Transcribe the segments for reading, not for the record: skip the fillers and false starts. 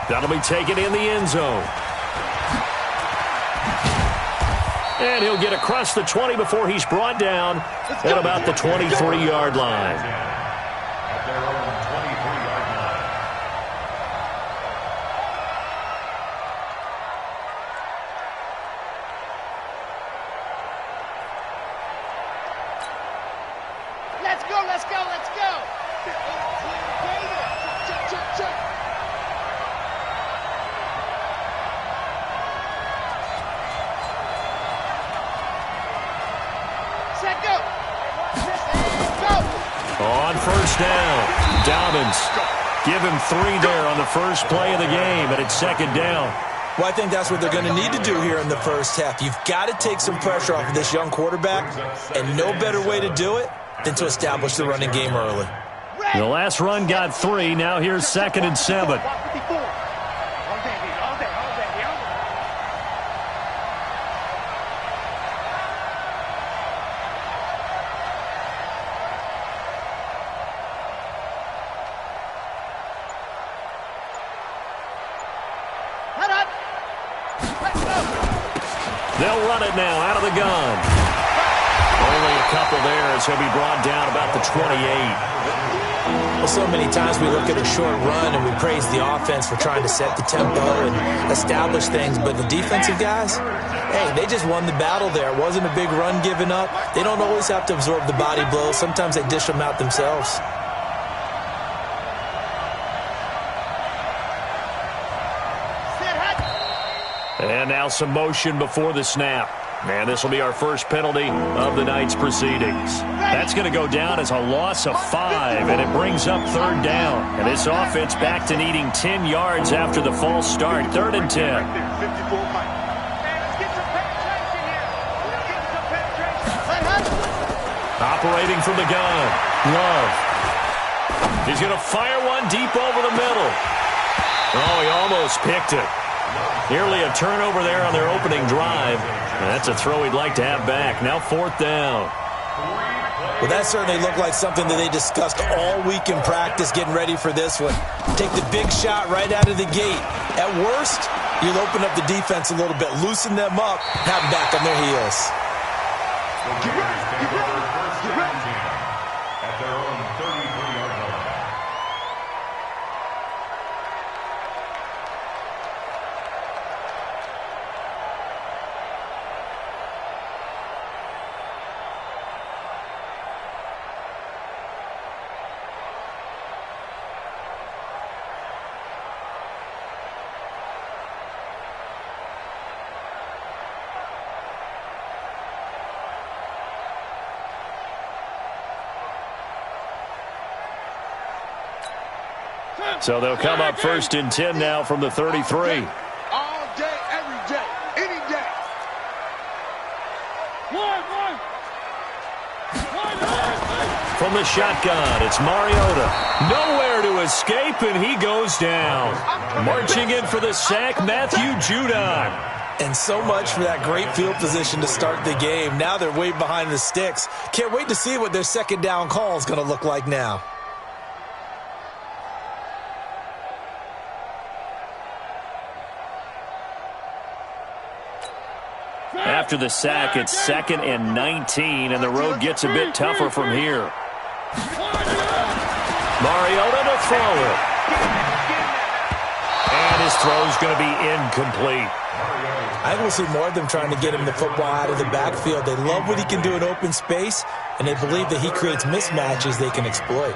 That'll be taken in the end zone. And he'll get across the 20 before he's brought down at about the 23-yard line. On first down, Dobbins. Give him 3 there on the first play of the game, and it's second down. Well, I think that's what they're going to need to do here in the first half. You've got to take some pressure off of this young quarterback, and no better way to do it than to establish the running game early. The last run got 3. Now here's 2nd and 7. They'll run it now out of the gun. Only a couple there as he'll be brought down about the 28. Well, so many times we look at a short run and we praise the offense for trying to set the tempo and establish things, but the defensive guys, hey, they just won the battle there. It wasn't a big run given up. They don't always have to absorb the body blows. Sometimes they dish them out themselves. And now some motion before the snap. And this will be our first penalty of the night's proceedings. That's going to go down as a loss of 5, and it brings up 3rd down. And this offense back to needing 10 yards after the false start. 3rd and 10. Operating from the gun. Love. He's going to fire one deep over the middle. Oh, he almost picked it. Nearly a turnover there on their opening drive. That's a throw he'd like to have back. Now 4th down. Well, that certainly looked like something that they discussed all week in practice getting ready for this one. Take the big shot right out of the gate. At worst, you'll open up the defense a little bit, loosen them up, have them back on their heels. At their own 33-yard line. So they'll come up 1st and 10 now from the 33. All day, every day, any day. From the shotgun, it's Mariota. Nowhere to escape, and he goes down. Marching in for the sack, Matthew Judon. And so much for that great field position to start the game. Now they're way behind the sticks. Can't wait to see what their 2nd down call is going to look like now. After the sack, it's 2nd and 19, and the road gets a bit tougher from here. Mariota to throw it. And his throw's going to be incomplete. I think we'll see more of them trying to get him the football out of the backfield. They love what he can do in open space, and they believe that he creates mismatches they can exploit.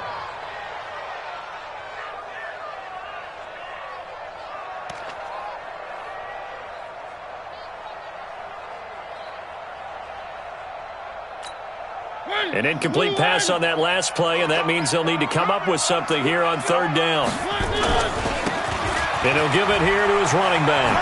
An incomplete pass on that last play, and that means they'll need to come up with something here on 3rd down. And he'll give it here to his running back.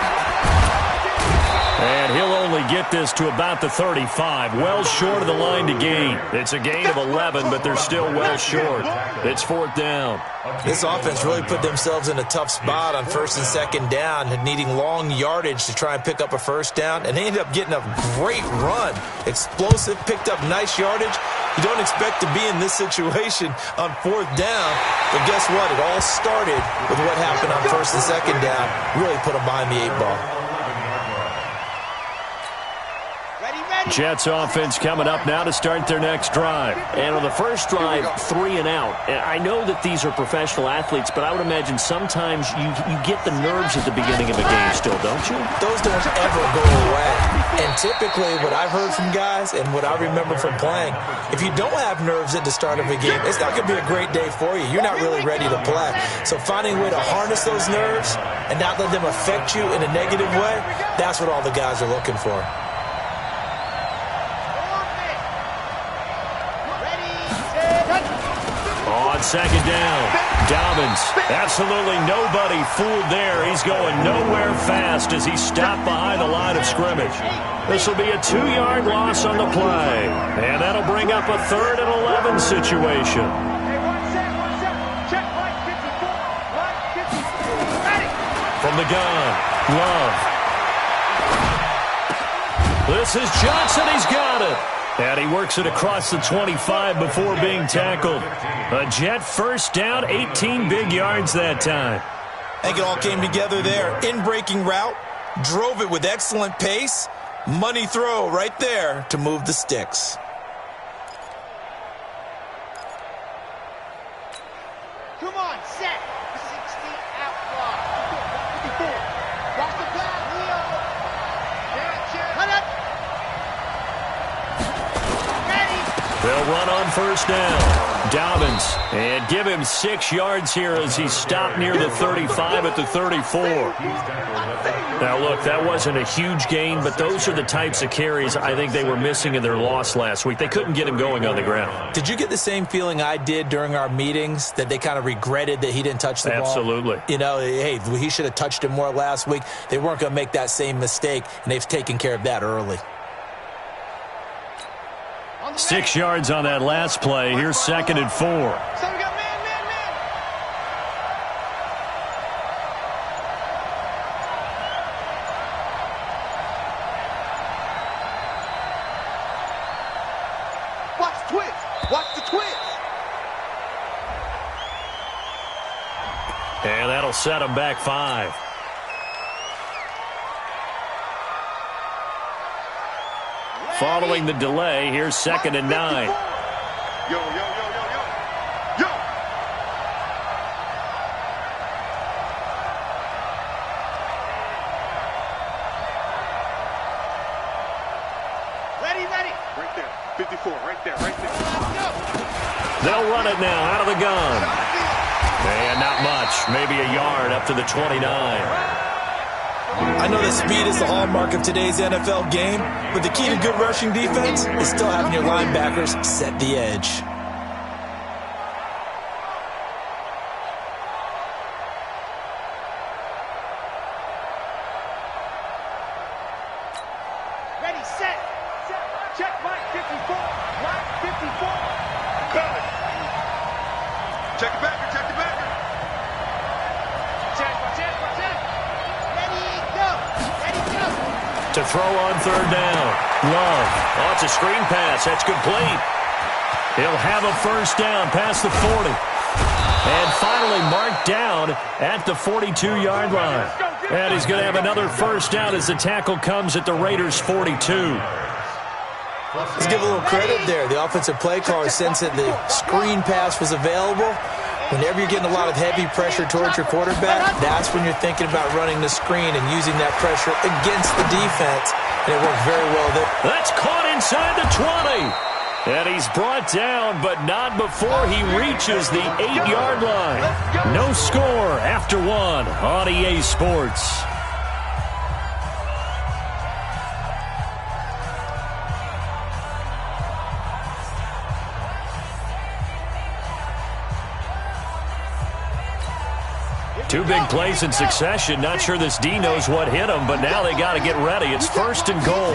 And he'll only get this to about the 35, well short of the line to gain. It's a gain of 11, but they're still well short. It's 4th down. This offense really put themselves in a tough spot on 1st and 2nd down, needing long yardage to try and pick up a 1st down, and they ended up getting a great run. Explosive, picked up nice yardage. You don't expect to be in this situation on 4th down, but guess what? It all started with what happened on 1st and 2nd down. Really put them behind the 8 ball. Jets offense coming up now to start their next drive. And on the first drive, 3 and out. And I know that these are professional athletes, but I would imagine sometimes you get the nerves at the beginning of a game still, don't you? Those don't ever go away. And typically what I've heard from guys and what I remember from playing, if you don't have nerves at the start of a game, it's not going to be a great day for you. You're not really ready to play. So finding a way to harness those nerves and not let them affect you in a negative way, that's what all the guys are looking for. On 2nd down, Dobbins. Absolutely nobody fooled there. He's going nowhere fast as he stopped behind the line of scrimmage. This will be a 2-yard loss on the play. And that'll bring up a 3rd and 11 situation. From the gun, Love. This is Johnson. He's got it. And he works it across the 25 before being tackled. A Jet 1st down, 18 big yards that time. I think it all came together there. In-breaking route, drove it with excellent pace. Money throw right there to move the sticks. Come on, set. 60 out block. 54. Watch the pass, Leo. Cut up. They'll run on 1st down. Dobbins, and give him 6 yards here as he stopped near the 35 at the 34. Now, look, that wasn't a huge gain, but those are the types of carries I think they were missing in their loss last week. They couldn't get him going on the ground. Did you get the same feeling I did during our meetings, that they kind of regretted that he didn't touch the ball? Absolutely. You know, hey, he should have touched it more last week. They weren't going to make that same mistake, and they've taken care of that early. 6 yards on that last play. Here's 2nd and 4. So we got man. Watch the twist. Watch the twist. And that'll set him back 5. Following the delay, here's 2nd and 9. Yo. Ready. Right there. 54, right there. They'll run it now out of the gun. And not much, maybe a yard up to the 29. I know that speed is the hallmark of today's NFL game, but the key to good rushing defense is still having your linebackers set the edge. Ready, set. Check Mike 54. Mike 54. Got it. Check it back. To throw on 3rd down. Love. Oh, it's a screen pass. That's complete. He'll have a 1st down past the 40. And finally marked down at the 42-yard line. And he's going to have another 1st down as the tackle comes at the Raiders' 42. Let's give a little credit there. The offensive play caller sensed that the screen pass was available. Whenever you're getting a lot of heavy pressure towards your quarterback, that's when you're thinking about running the screen and using that pressure against the defense. And it worked very well there. That's caught inside the 20. And he's brought down, but not before he reaches the 8-yard line. No score after 1 on EA Sports. Two big plays in succession. Not sure this D knows what hit him, but now they got to get ready. It's 1st and goal.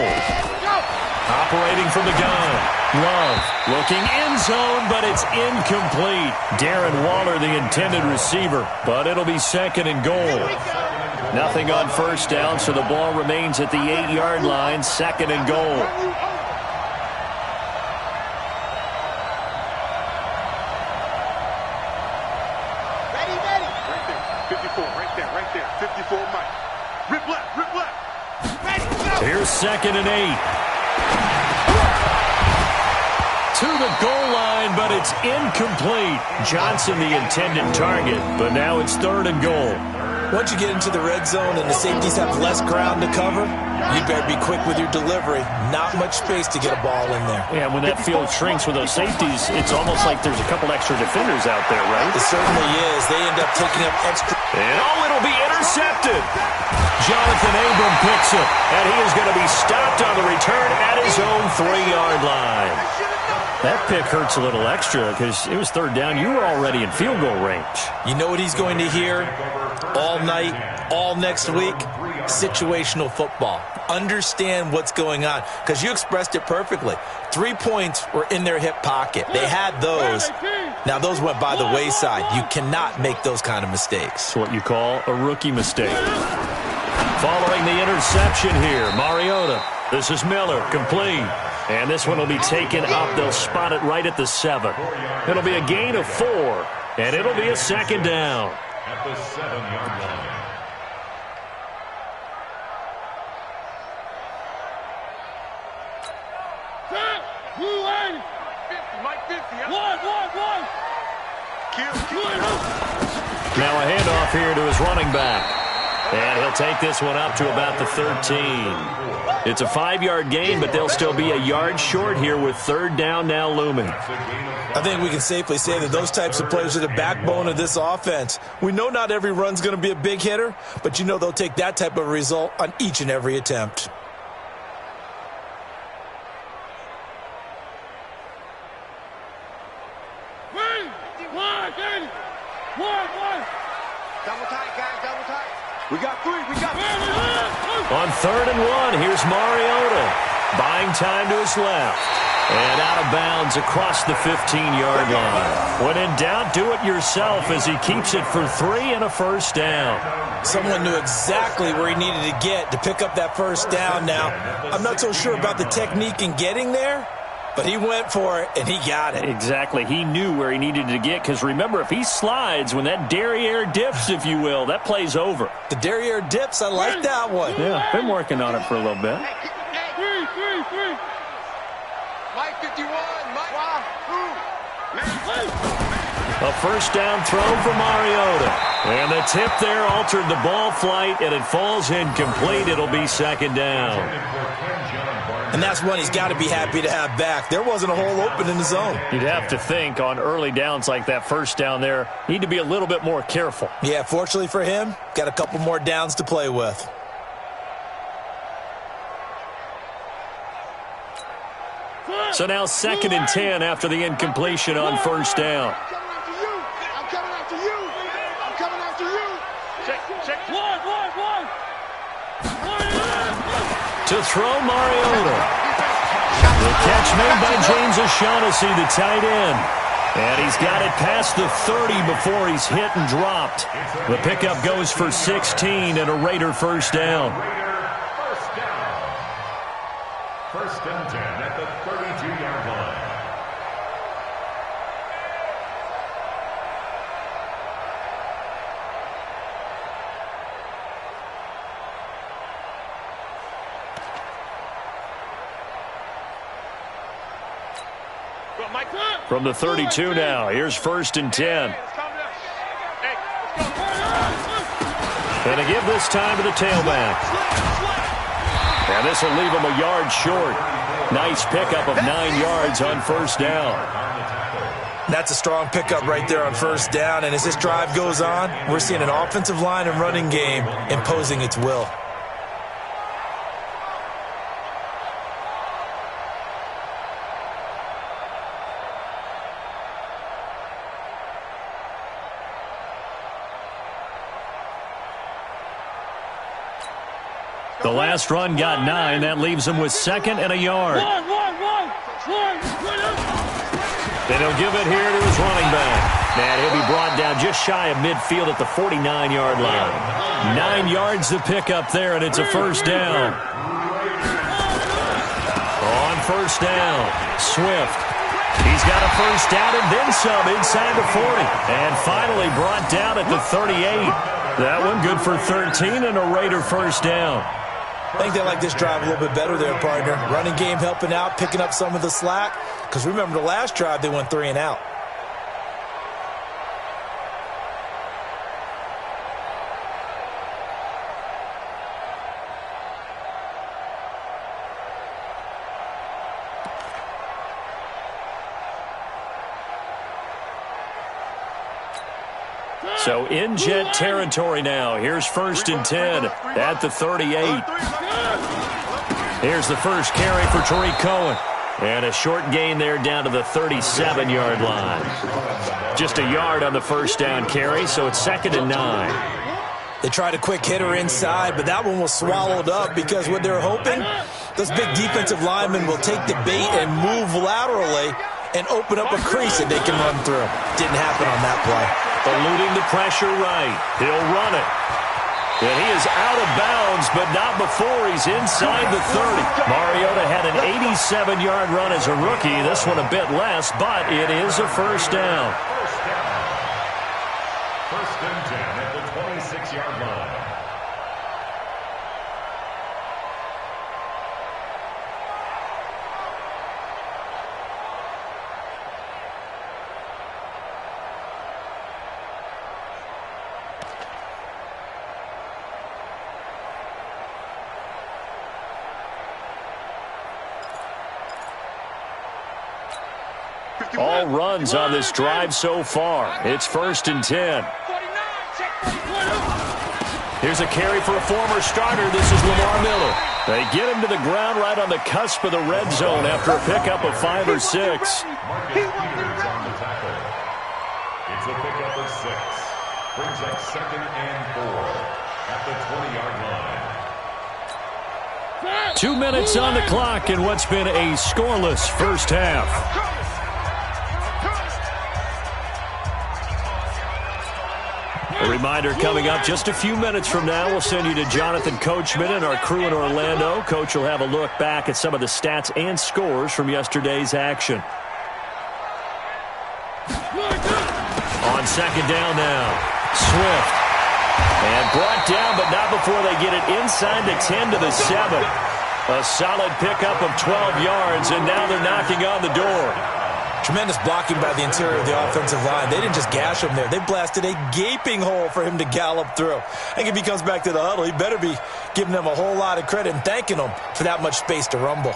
Operating from the gun. Love looking end zone, but it's incomplete. Darren Waller, the intended receiver, but it'll be 2nd and goal. Nothing on 1st down, so the ball remains at the 8-yard line, 2nd and goal. Ready. Right there. 54, right there. 54, Mike. Rip left. Ready, go. Here's 2nd and 8. To the goal line, but it's incomplete. Johnson, the intended target, but now it's 3rd and goal. Once you get into the red zone and the safeties have less ground to cover, you better be quick with your delivery. Not much space to get a ball in there. Yeah, when that field shrinks with those safeties, it's almost like there's a couple extra defenders out there, right? It certainly is. They end up taking up extra. And it'll be intercepted. Jonathan Abram picks it, and he is going to be stopped on the return at his own 3-yard line. That pick hurts a little extra because it was 3rd down. You were already in field goal range. You know what he's going to hear all night, all next week? Situational football. Understand what's going on, because you expressed it perfectly. 3 points were in their hip pocket. They had those. Now, those went by the wayside. You cannot make those kind of mistakes. It's what you call a rookie mistake. Following the interception here, Mariota. This is Miller, complete. And this one will be taken up. They'll spot it right at the 7. It'll be a gain of 4, and it'll be a 2nd down. At the 7-yard line. Now a handoff here to his running back. And he'll take this one up to about the 13. It's a 5-yard gain, but they'll still be a yard short here with 3rd down now looming. I think we can safely say that those types of players are the backbone of this offense. We know not every run's going to be a big hitter, but you know they'll take that type of result on each and every attempt. Double tight, guys, double tight. We got 3. On 3rd and 1, here's Mariota. Buying time to his left. And out of bounds across the 15-yard line. When in doubt, do it yourself as he keeps it for 3 and a 1st down. Someone knew exactly where he needed to get to pick up that 1st down. Now, I'm not so sure about the technique in getting there, but he went for it, and he got it. Exactly. He knew where he needed to get, because remember, if he slides, when that derriere dips, if you will, that play's over. The derriere dips, I like that one. Yeah, been working on it for a little bit. Mike 51, Mike. A 1st down throw for Mariota. And the tip there altered the ball flight, and it falls incomplete. It'll be 2nd down. And that's one he's got to be happy to have back. There wasn't a hole open in the zone. You'd have to think on early downs like that 1st down there, need to be a little bit more careful. Yeah, fortunately for him, got a couple more downs to play with. So now 2nd and 10 after the incompletion on 1st down. I'm coming after you. Check. To throw Mariota. The catch made by James O'Shaughnessy, the tight end. And he's got it past the 30 before he's hit and dropped. The pickup goes for 16 and a Raider 1st down. First and 10 at the 32-yard line. From the 32 now, here's 1st and 10. And to give this time to the tailback. And this will leave him a yard short. Nice pickup of 9 yards on 1st down. That's a strong pickup right there on 1st down. And as this drive goes on, we're seeing an offensive line and running game imposing its will. The last run got 9. That leaves him with 2nd and a yard. Then he'll give it here to his running back. And he'll be brought down just shy of midfield at the 49-yard line. 9 yards to pick up there, and it's a first down. On first down, Swift. He's got a first down and then some inside the 40. And finally brought down at the 38. That one good for 13 and a Raider first down. I think they like this drive a little bit better there, partner. Running game helping out, picking up some of the slack. Because remember, the last drive, they went 3 and out. So in Jet territory now. Here's 1st and 10 at the 38. Here's the first carry for Tariq Cohen. And a short gain there down to the 37-yard line. Just a yard on the first down carry, so it's 2nd and 9. They tried a quick hitter inside, but that one was swallowed up because what they're hoping, those big defensive linemen will take the bait and move laterally and open up a crease that they can run through. Didn't happen on that play. Eluding the pressure right. He'll run it. And he is out of bounds, but not before he's inside the 30. Mariota had an 87-yard run as a rookie. This one a bit less, but it is a first down. First and 10 at the 26-yard line. All runs on this drive so far. It's 1st and 10. Here's a carry for a former starter. This is Lamar Miller. They get him to the ground right on the cusp of the red zone after a pickup of 5 or 6. It's a pickup of 6. Brings up 2nd and 4 at the 20-yard line. 2 minutes on the clock in what's been a scoreless first half. A reminder coming up just a few minutes from now. We'll send you to Jonathan Coachman and our crew in Orlando. Coach will have a look back at some of the stats and scores from yesterday's action. On 2nd down now, Swift. And brought down, but not before they get it inside the 10 to the 7. A solid pickup of 12 yards, and now they're knocking on the door. Tremendous blocking by the interior of the offensive line. They didn't just gash him there. They blasted a gaping hole for him to gallop through. I think if he comes back to the huddle, he better be giving them a whole lot of credit and thanking them for that much space to rumble.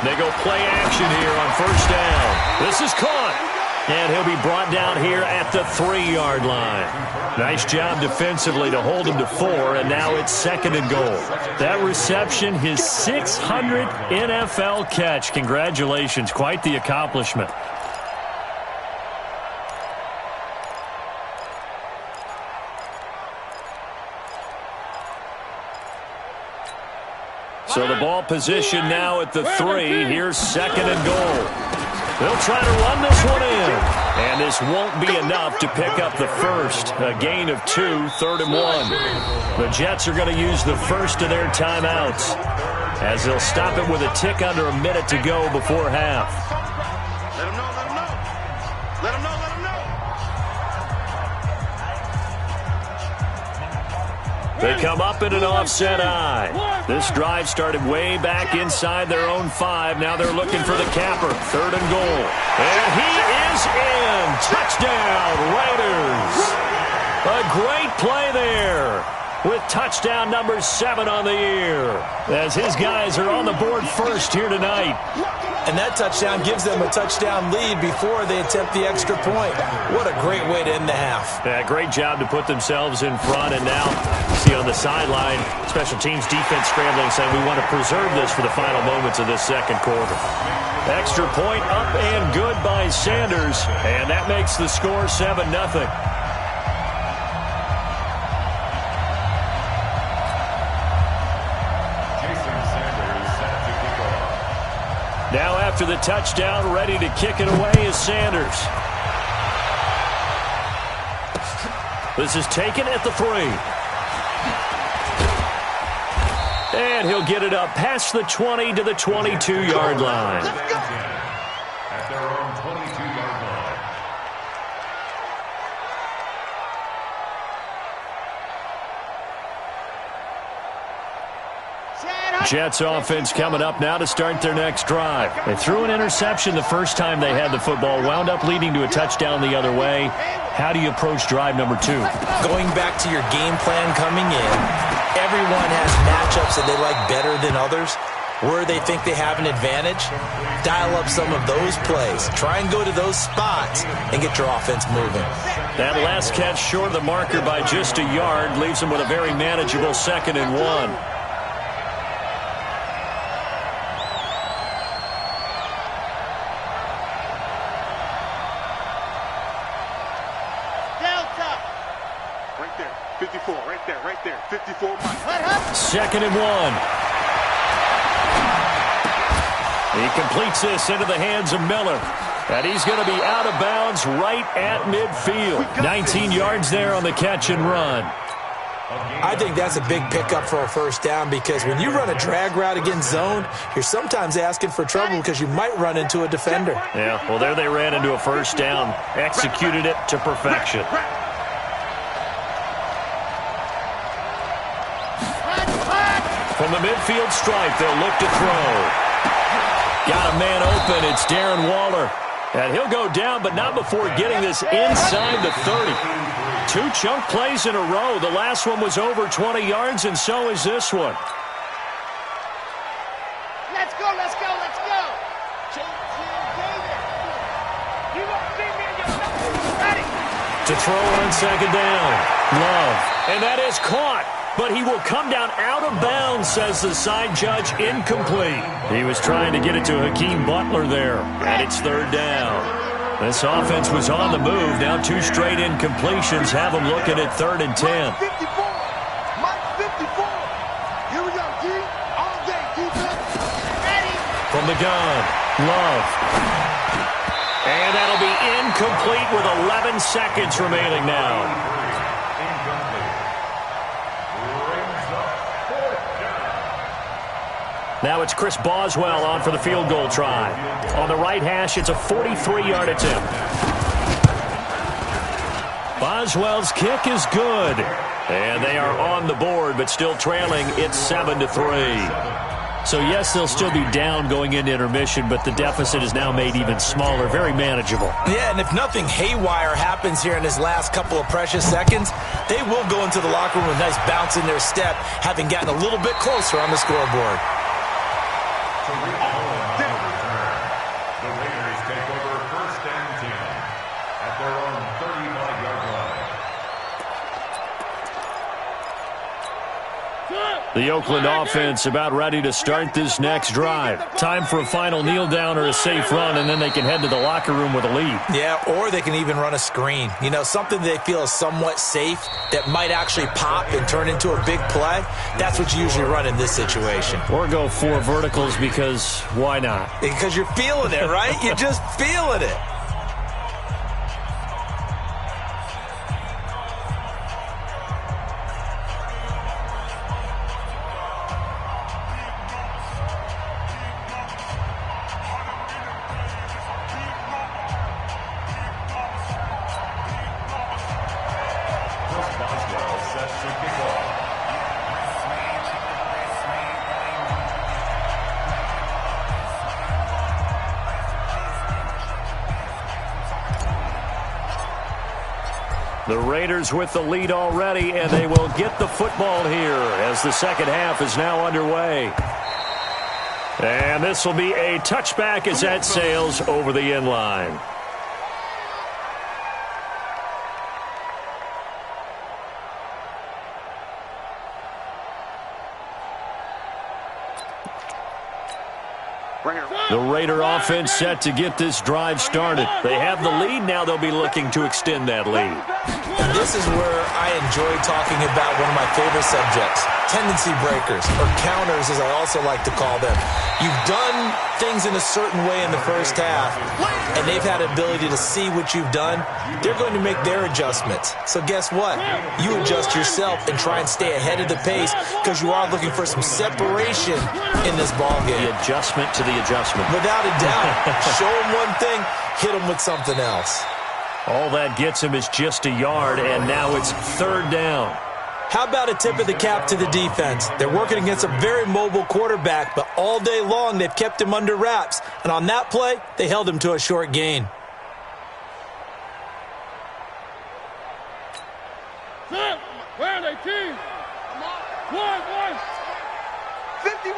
They go play action here on first down. This is caught. And he'll be brought down here at the 3-yard line. Nice job defensively to hold him to 4, and now it's 2nd and goal. That reception, his 600th NFL catch. Congratulations. Quite the accomplishment. So the ball position now at the 3. Here's 2nd and goal. They'll try to run this one in. And this won't be enough to pick up the first. A gain of 2, 3rd and 1. The Jets are going to use the first of their timeouts as they'll stop it with a tick under a minute to go before half. Let him know, let him know. Let him know, let him know. They come up in an offset eye. This drive started way back inside their own 5. Now they're looking for the capper. 3rd and goal. And he is in. Touchdown, Raiders. A great play there with touchdown number 7 on the year as his guys are on the board first here tonight. And that touchdown gives them a touchdown lead before they attempt the extra point. What a great way to end the half. Yeah, great job to put themselves in front. And now, see on the sideline, special teams defense scrambling, saying we want to preserve this for the final moments of this second quarter. Extra point up and good by Sanders, and that makes the score 7-0. Now after the touchdown, ready to kick it away is Sanders. This is taken at the 3. And he'll get it up past the 20 to the 22-yard line. At their own 22-yard line. Jets offense coming up now to start their next drive. They threw an interception the first time they had the football, wound up leading to a touchdown the other way. How do you approach drive number 2? Going back to your game plan coming in, everyone has matchups that they like better than others. Where they think they have an advantage, dial up some of those plays. Try and go to those spots and get your offense moving. That last catch short of the marker by just a yard leaves them with a very manageable 2nd and 1. Right there. 54 Mike. 2nd and 1. He completes this into the hands of Miller. And he's going to be out of bounds right at midfield. 19 yards there on the catch and run. I think that's a big pickup for a first down because when you run a drag route against zone, you're sometimes asking for trouble because you might run into a defender. Yeah, well, there they ran into a first down. Executed it to perfection. From the midfield stripe, they'll look to throw. Got a man open. It's Darren Waller. And he'll go down, but not before getting this inside the 30. 2 chunk plays in a row. The last one was over 20 yards, and so is this one. Let's go, let's go, let's go. Ready. To throw on 2nd down. Love. And that is caught. But he will come down out of bounds, says the side judge. Incomplete. He was trying to get it to Hakeem Butler there. And it's 3rd down. This offense was on the move. Now 2 straight incompletions have them looking at 3rd and 10. Mike 54. Mike 54. Here we go, D. All day, defense. Ready. From the gun, Love. And that'll be incomplete with 11 seconds remaining now. Now it's Chris Boswell on for the field goal try. On the right hash, it's a 43-yard attempt. Boswell's kick is good. And they are on the board, but still trailing. It's 7-3. So, yes, they'll still be down going into intermission, but the deficit is now made even smaller, very manageable. Yeah, and if nothing haywire happens here in his last couple of precious seconds, they will go into the locker room with a nice bounce in their step, having gotten a little bit closer on the scoreboard. The Raiders take over 1st and 10 at their own 35-yard line. The Oakland offense about ready to start this next drive. Time for a final kneel down or a safe run, and then they can head to the locker room with a lead. Yeah, or they can even run a screen. You know, something they feel is somewhat safe that might actually pop and turn into a big play. That's what you usually run in this situation. Or go 4 verticals because why not? Because you're feeling it, right? You're just feeling it. The Raiders with the lead already, and they will get the football here as the second half is now underway. And this will be a touchback as that sails over the end line. Right here. The Raider offense set to get this drive started. They have the lead. Now they'll be looking to extend that lead. And this is where I enjoy talking about one of my favorite subjects, tendency breakers, or counters as I also like to call them. You've done things in a certain way in the first half, and they've had the ability to see what you've done. They're going to make their adjustments. So guess what? You adjust yourself and try and stay ahead of the pace because you are looking for some separation in this ballgame. The adjustment to the adjustment. Without a doubt. Show them one thing, hit them with something else. All that gets him is just a yard, and now it's third down. How about a tip of the cap to the defense? They're working against a very mobile quarterback, but all day long they've kept him under wraps. And on that play, they held him to a short gain. Where are they, team? One. 51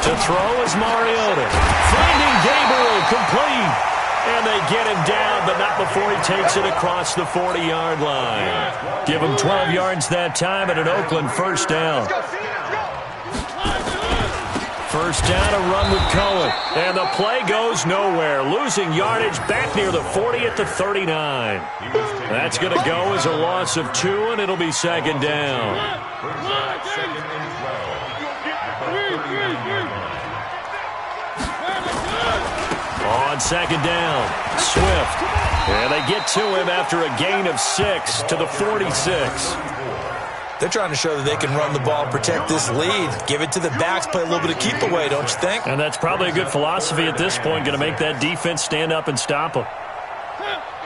To throw is Mariota. Finding Gabriel complete. And they get him down, but not before he takes it across the 40-yard line. Give him 12 yards that time and an Oakland first down. First down, a run with Cohen. And the play goes nowhere. Losing yardage back near the 40 at the 39. That's going to go as a loss of 2, and it'll be second down. On second down, Swift. And they get to him after a gain of 6 to the 46. They're trying to show that they can run the ball and protect this lead. Give it to the backs, play a little bit of keep away, don't you think? And that's probably a good philosophy at this point, going to make that defense stand up and stop them.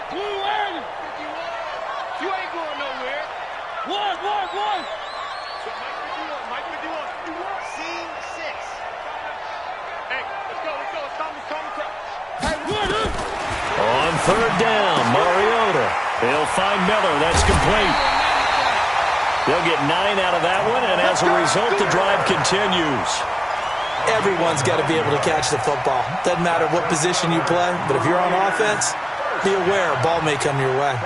You ain't going nowhere. One. Mike 51. Scene 6. Hey, let's go. It's time to crouch. On third down, Mariota. He'll find Miller. That's complete. They'll get 9 out of that one, and as a result, the drive continues. Everyone's got to be able to catch the football. Doesn't matter what position you play, but if you're on offense, be aware a ball may come your way.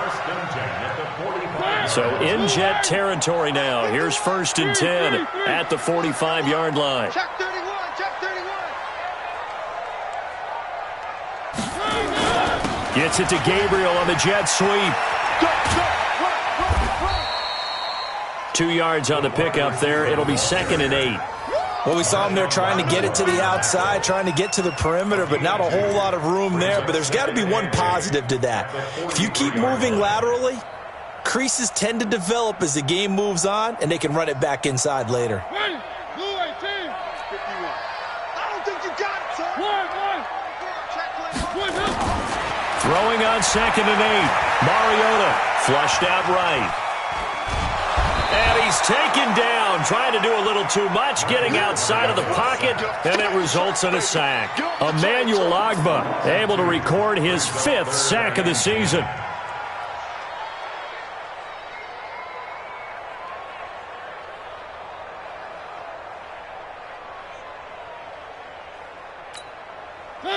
So in jet territory now. Here's first and 10 at the 45-yard line. Check 31. Gets it to Gabriel on the jet sweep. 2 yards on the pickup there. It'll be second and 8. Well, we saw him there trying to get it to the outside, trying to get to the perimeter, but not a whole lot of room there. But there's got to be one positive to that. If you keep moving laterally, creases tend to develop as the game moves on, and they can run it back inside later. Ready. Blue 18. 51. I don't think you got it, sir. One. Throwing on second and 8. Mariota flushed out right. And he's taken down, trying to do a little too much, getting outside of the pocket, and it results in a sack. Emmanuel Ogbah able to record his 5th sack of the season.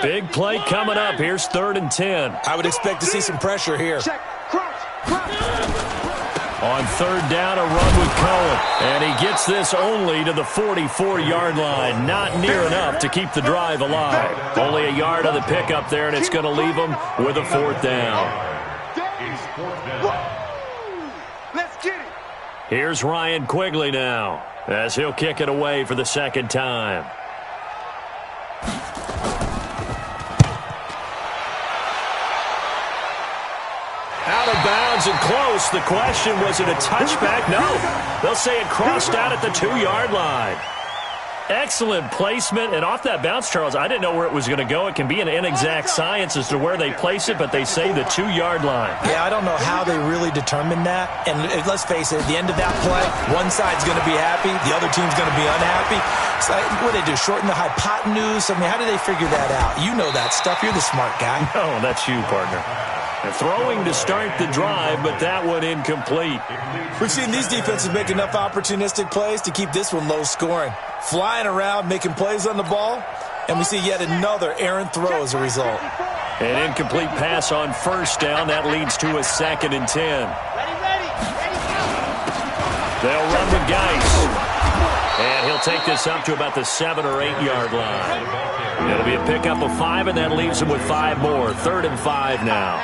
Big play coming up. Here's third and 10. I would expect to see some pressure here. Check. Crouch. On third down, a run with Cohen. And he gets this only to the 44-yard line. Not near enough to keep the drive alive. Only a yard on the pickup there, and it's going to leave him with a fourth down. Let's get it. Here's Ryan Quigley now, as he'll kick it away for the second time. Out of bounds and close. The question, was it a touchback? No. They'll say it crossed out at the 2-yard line. Excellent placement. And off that bounce, Charles, I didn't know where it was going to go. It can be an inexact science as to where they place it, but they say the 2-yard line. Yeah, I don't know how they really determined that. And let's face it, at the end of that play, one side's going to be happy, the other team's going to be unhappy. So what do they do, shorten the hypotenuse? I mean, how do they figure that out? You know that stuff. You're the smart guy. No, that's you, partner. They're throwing to start the drive, but that one incomplete. We've seen these defenses make enough opportunistic plays to keep this one low scoring. Flying around, making plays on the ball, and we see yet another errant throw as a result. An incomplete pass on first down. That leads to a second and 10. Ready, go. They'll run with Geis. And he'll take this up to about the 7 or 8 yard line. It'll be a pickup of 5, and that leaves them with 5 more. 3rd and 5 now.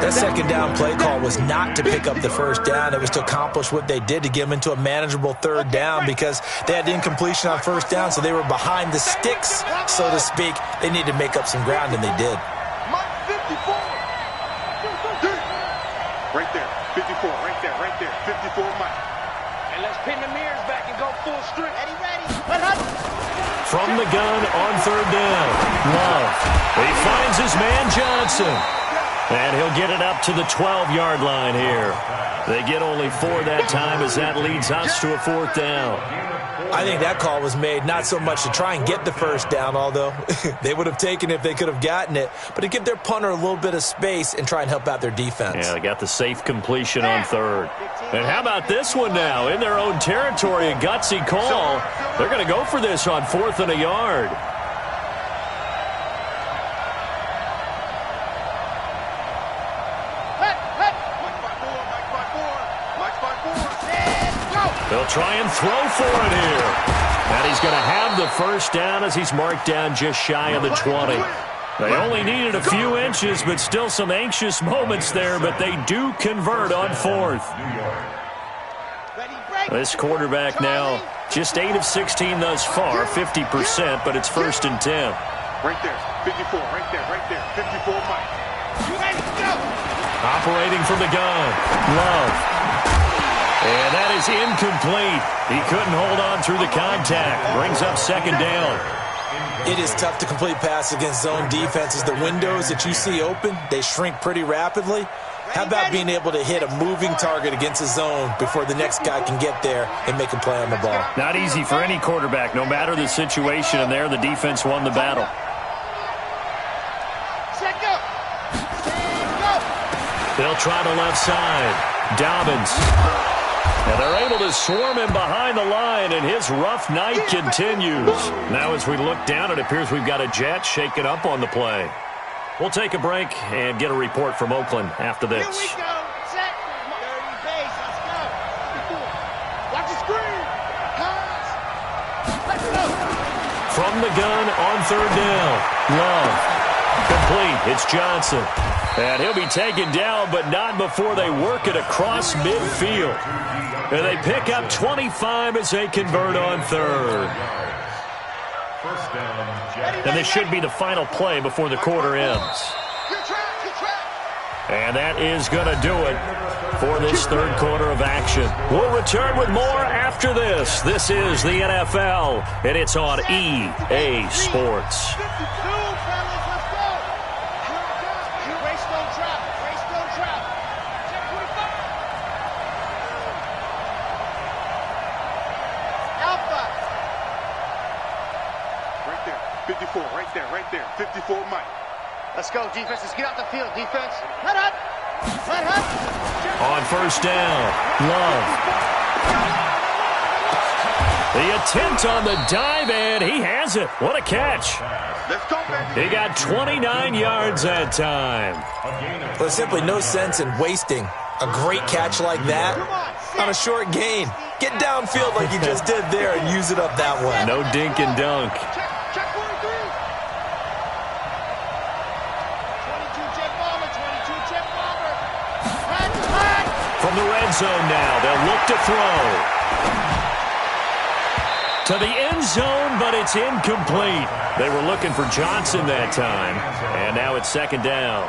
That second down play call was not to pick up the first down. It was to accomplish what they did, to get them into a manageable 3rd down, because they had incompletion on 1st down, so they were behind the sticks, so to speak. They needed to make up some ground, and they did. Mike 54. Right there. 54. Right there. Right there. 54 Mike. And let's pin the mirrors back and go full strip. Ready. From the gun on 3rd down. Love. He finds his man Johnson. And he'll get it up to the 12-yard line here. They get only 4 that time, as that leads us to a 4th down. I think that call was made not so much to try and get the first down, although they would have taken it if they could have gotten it, but to give their punter a little bit of space and try and help out their defense. Yeah, they got the safe completion on 3rd. And how about this one now? In their own territory, a gutsy call. They're going to go for this on 4th and a yard. They'll try and throw for it here. And he's going to have the first down as he's marked down just shy of the 20. They only needed a few inches, but still some anxious moments there, but they do convert on 4th. This quarterback now just 8 of 16 thus far, 50%, but it's 1st and 10. Right there. 54. Right there. Right there. 54 Mike. Operating from the gun. Love. And that is incomplete. He couldn't hold on through the contact. Brings up 2nd down. It is tough to complete pass against zone defenses. The windows that you see open, they shrink pretty rapidly. How about being able to hit a moving target against a zone before the next guy can get there and make a play on the ball? Not easy for any quarterback, no matter the situation, and there the defense won the battle. They'll try the left side. Dobbins. And they're able to swarm him behind the line, and his rough night continues. Now as we look down, it appears we've got a jet shaken up on the play. We'll take a break and get a report from Oakland after this. Here we go. Set. 30 base. Let's go. Watch the screen. Pass. Let's go. From the gun on 3rd down. Love. Complete. It's Johnson. And he'll be taken down, but not before they work it across midfield. And they pick up 25 as they convert on 3rd. First down, Jack. And this should be the final play before the quarter ends. And that is going to do it for this 3rd quarter of action. We'll return with more after this. This is the NFL, and it's on EA Sports. Right there. 54 Mike. Let's go, defense. Let's get out the field, defense. Head up. Head up. On 1st down, Love. The attempt on the dive, and he has it. What a catch. Let's go, baby. He got 29 yards that time. Well, there's simply no sense in wasting a great catch like that on a short gain. Get downfield like you just did there and use it up that way. No dink and dunk. Check 43. 22 jet bomber, 22 jet bomber. From the red zone now, they'll look to throw. To the end zone, but it's incomplete. They were looking for Johnson that time, and now it's 2nd down.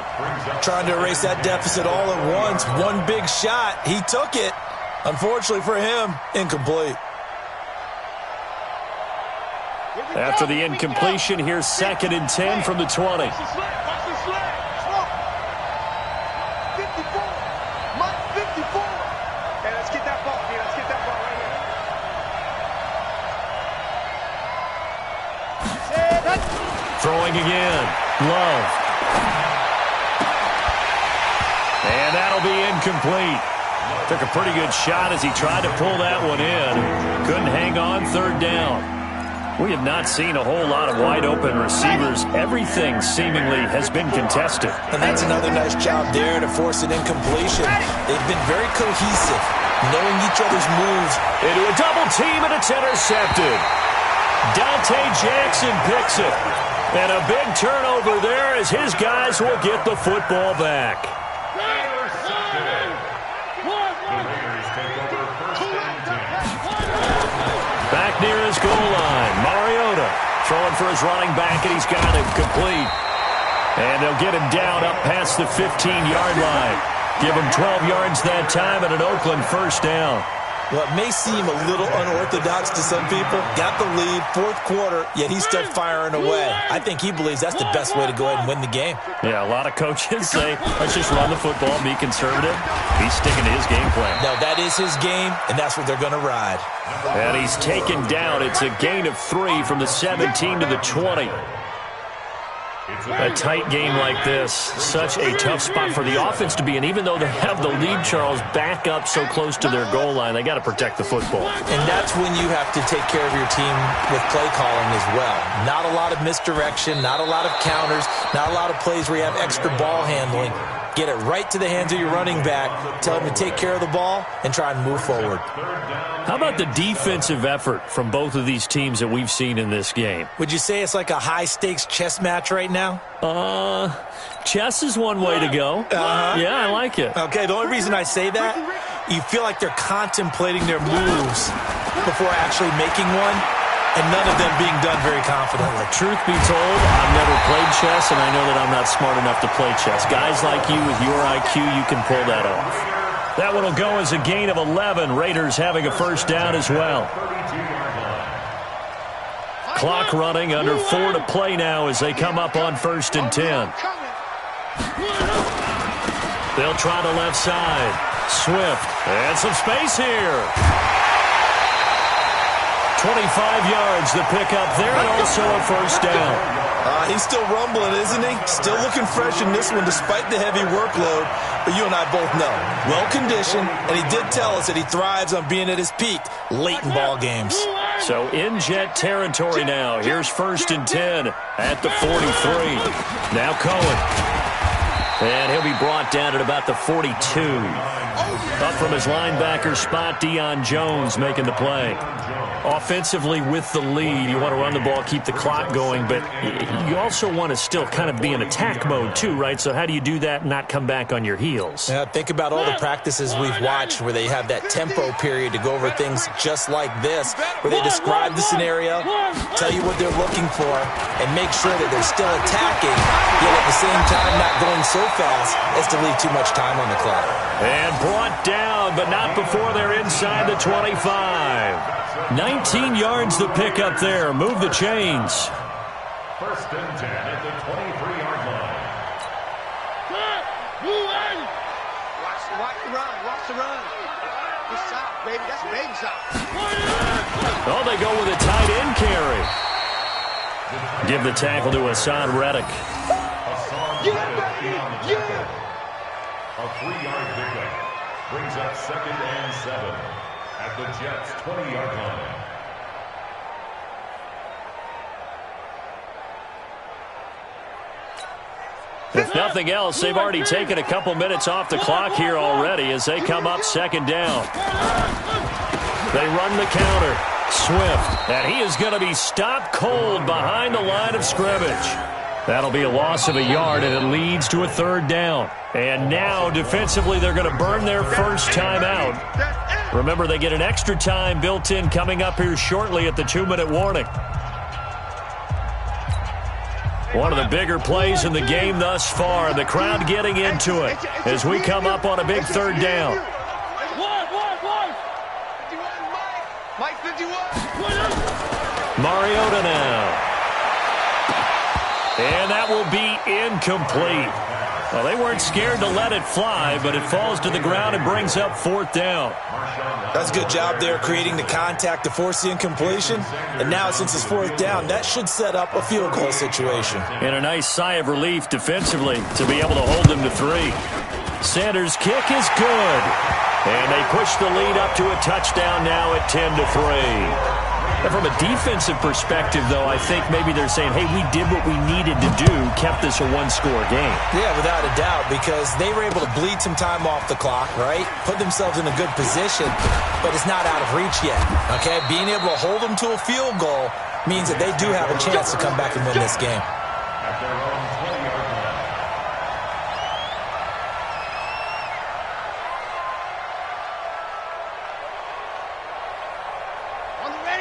Trying to erase that deficit all at once. One big shot. He took it. Unfortunately for him, incomplete. After the incompletion, here's 2nd and 10 from the 20. Watch the sled. 54. Mike 54. Hey, let's get that ball. Yeah, let's get that ball right here. Throwing again. Love. And that'll be incomplete. Took a pretty good shot as he tried to pull that one in. Couldn't hang on 3rd down. We have not seen a whole lot of wide-open receivers. Everything seemingly has been contested. And that's another nice job there to force an incompletion. They've been very cohesive, knowing each other's moves. Into a double team, and it's intercepted. Dante Jackson picks it. And a big turnover there as his guys will get the football back. Back near his goal line, Mariota throwing for his running back, and he's got it complete. And they'll get him down up past the 15-yard line. Give him 12 yards that time and an Oakland first down. Well, it may seem a little unorthodox to some people. Got the lead, fourth quarter, yet he's still firing away. I think he believes that's the best way to go ahead and win the game. Yeah, a lot of coaches say, let's just run the football, be conservative. He's sticking to his game plan. No, that is his game, and that's what they're going to ride. And he's taken down. It's a gain of 3 from the 17 to the 20. A tight game like this, such a tough spot for the offense to be in. Even though they have the lead, Charles, back up so close to their goal line, they got to protect the football. And that's when you have to take care of your team with play calling as well. Not a lot of misdirection, not a lot of counters, not a lot of plays where you have extra ball handling. Get it right to the hands of your running back, tell him to take care of the ball, and try and move forward. How about the defensive effort from both of these teams that we've seen in this game? Would you say it's like a high-stakes chess match right now? Chess is one way to go. Yeah, I like it. Okay, the only reason I say that, you feel like they're contemplating their moves before actually making one, and none of them being done very confidently. Truth be told, I've never played chess, and I know that I'm not smart enough to play chess. Guys like you with your IQ, you can pull that off. That one will go as a gain of 11. Raiders having a first down as well. Clock running, under 4 to play now as they come up on 1st and 10. They'll try the left side. Swift, and some space here. 25 yards the pickup there, and also a first down. He's still rumbling, isn't he? Still looking fresh in this one despite the heavy workload. But you and I both know, well-conditioned, and he did tell us that he thrives on being at his peak late in ball games. So in Jet territory now. Here's 1st and 10 at the 43. Now Cohen. And he'll be brought down at about the 42. Up from his linebacker spot, Deion Jones making the play. Offensively with the lead, you want to run the ball, keep the clock going, but you also want to still kind of be in attack mode too, right? So how do you do that and not come back on your heels? Yeah, think about all the practices we've watched where they have that tempo period to go over things just like this, where they describe the scenario, tell you what they're looking for, and make sure that they're still attacking, yet at the same time not going so fast as to leave too much time on the clock. And brought down, but not before they're inside the 25. 19 yards to pick up there. Move the chains. 1st and 10 at the 23-yard line. Watch the run. Watch the run. Good stop, baby. That's a baby stop. Oh, they go with a tight end carry. Give the tackle to Hassan Reddick. A 3-yard pickup brings up 2nd and 7 at the Jets' 20-yard line. If nothing else, they've already taken a couple minutes off the clock here already as they come up 2nd down. They run the counter. Swift, and he is going to be stopped cold behind the line of scrimmage. That'll be a loss of a yard, and it leads to a 3rd down. And now, defensively, they're going to burn their first time out. Remember, they get an extra time built in coming up here shortly at the 2-minute warning. One of the bigger plays in the game thus far, and the crowd getting into it as we come up on a big 3rd down. Mike 51. Mariota now. And that will be incomplete. Well, they weren't scared to let it fly, but it falls to the ground and brings up 4th down. That's a good job there creating the contact to force the incompletion. And now since it's 4th down, that should set up a field goal situation. And a nice sigh of relief defensively to be able to hold them to 3. Sanders' kick is good. And they push the lead up to a touchdown now at 10-3. And from a defensive perspective, though, I think maybe they're saying, hey, we did what we needed to do, kept this a one-score game. Yeah, without a doubt, because they were able to bleed some time off the clock, right? Put themselves in a good position, but it's not out of reach yet, okay? Being able to hold them to a field goal means that they do have a chance to come back and win this game. At their own 20-yard line.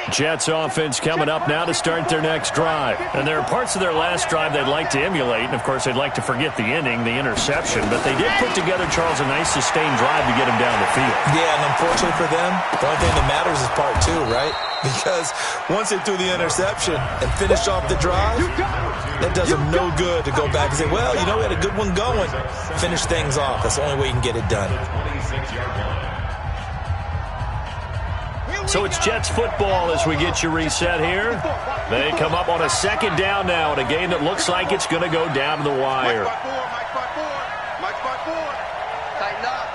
Jets offense coming up now to start their next drive. And there are parts of their last drive they'd like to emulate. And, of course, they'd like to forget the inning, the interception. But they did put together, Charles, a nice sustained drive to get him down the field. Yeah, and unfortunately for them, the only thing that matters is part two, right? Because once they threw the interception and finished off the drive, that does them no good to go back and say, well, you know, we had a good one going. Finish things off. That's the only way you can get it done. 26-yard line. So it's Jets football as we get you reset here. They come up on a second down now in a game that looks like it's going to go down to the wire. Mike by four. Tighten up.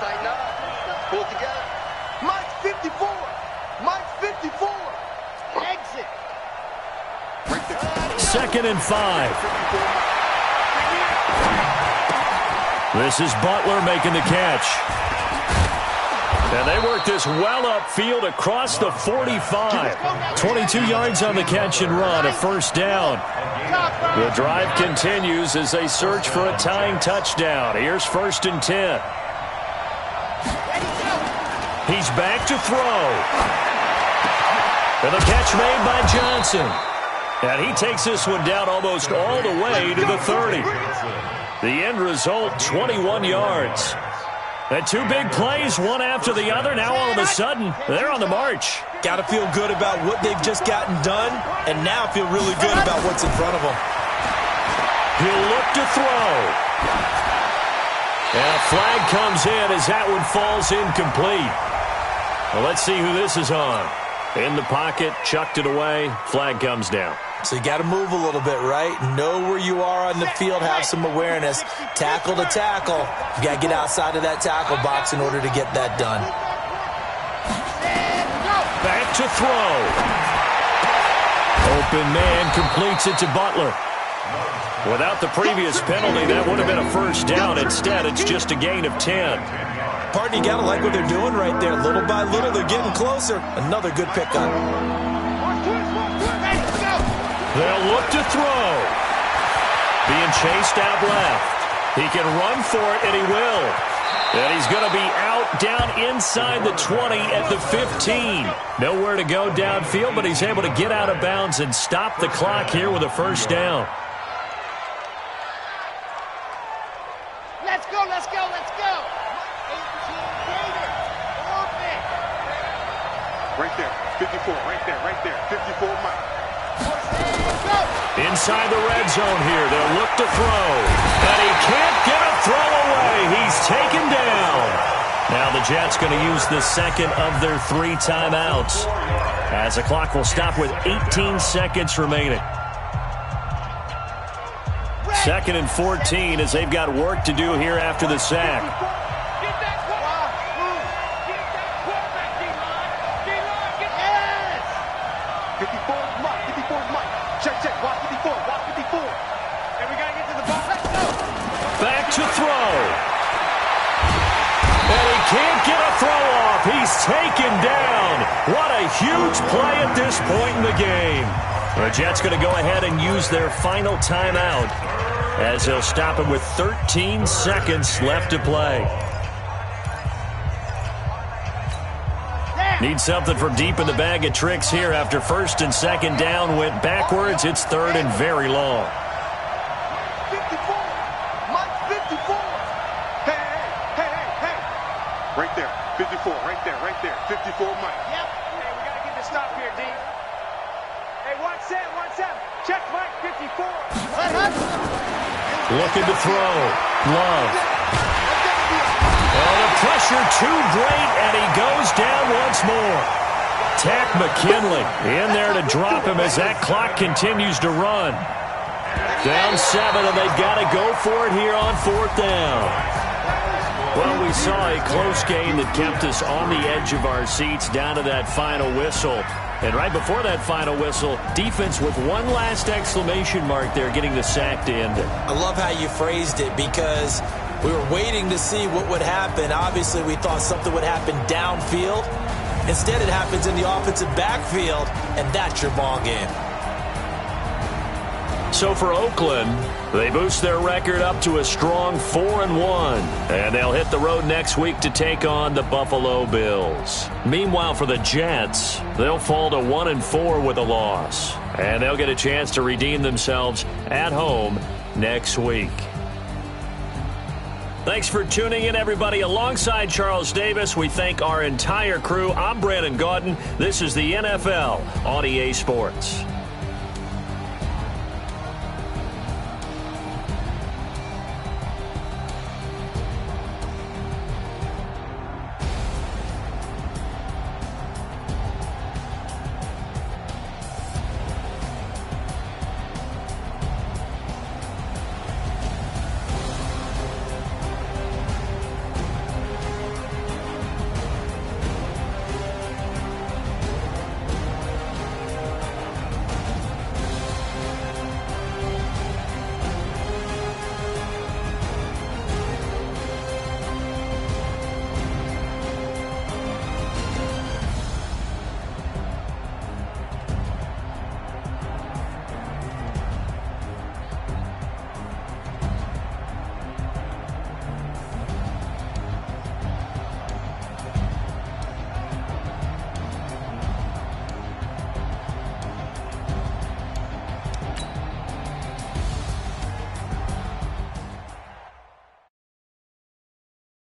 Pull it together. Mike 54. Mike 54. Exit. Right there. 2nd and 5. This is Butler making the catch. And they work this well upfield across the 45. 22 yards on the catch and run, a first down. The drive continues as they search for a tying touchdown. Here's 1st and 10. He's back to throw. And the catch made by Johnson. And he takes this one down almost all the way to the 30. The end result, 21 yards. And two big plays, one after the other. Now all of a sudden, they're on the march. Got to feel good about what they've just gotten done, and now feel really good about what's in front of them. He'll look to throw. And a flag comes in as that one falls incomplete. Well, let's see who this is on. In the pocket, chucked it away, flag comes down. So you got to move a little bit, right? Know where you are on the field, have some awareness. Tackle to tackle. You got to get outside of that tackle box in order to get that done. Back to throw. Open man completes it to Butler. Without the previous penalty, that would have been a first down. Instead, it's just a gain of 10. Partner, you got to like what they're doing right there. Little by little, they're getting closer. Another good pickup. They'll look to throw. Being chased out left. He can run for it, and he will. And he's going to be out down inside the 20 at the 15. Nowhere to go downfield, but he's able to get out of bounds and stop the clock here with a first down. Let's go. 18 Gator. Orbit. Right there. 54. Right there. 54 Mike. Inside the red zone here. They'll look to throw. And he can't get a throw away. He's taken down. Now the Jets going to use the second of their 3 timeouts, as the clock will stop with 18 seconds remaining. 2nd and 14 as they've got work to do here after the sack. Back to throw. And he can't get a throw off. He's taken down. What a huge play at this point in the game. The Jets going to go ahead and use their final timeout, as they'll stop him with 13 seconds left to play. Need something from deep in the bag of tricks here after 1st and 2nd down went backwards. It's 3rd and very long. 54. Mike 54. Hey. Right there. 54. Right there. 54 Mike. Yep. Hey, we got to get this stop here, D. Hey, 1-7. Check Mike 54. Looking to throw. Love. Oh, the pressure too great, and he goes down once more. Tack McKinley in there to drop him as that clock continues to run. Down 7, and they've got to go for it here on 4th down. Well, we saw a close game that kept us on the edge of our seats down to that final whistle. And right before that final whistle, defense with one last exclamation mark there, getting the sack to end it. I love how you phrased it, because we were waiting to see what would happen. Obviously, we thought something would happen downfield. Instead, it happens in the offensive backfield, and that's your ball game. So for Oakland, they boost their record up to a strong 4-1, and they'll hit the road next week to take on the Buffalo Bills. Meanwhile, for the Jets, they'll fall to 1-4 with a loss, and they'll get a chance to redeem themselves at home next week. Thanks for tuning in, everybody. Alongside Charles Davis, we thank our entire crew. I'm Brandon Gaudin. This is the NFL on EA Sports.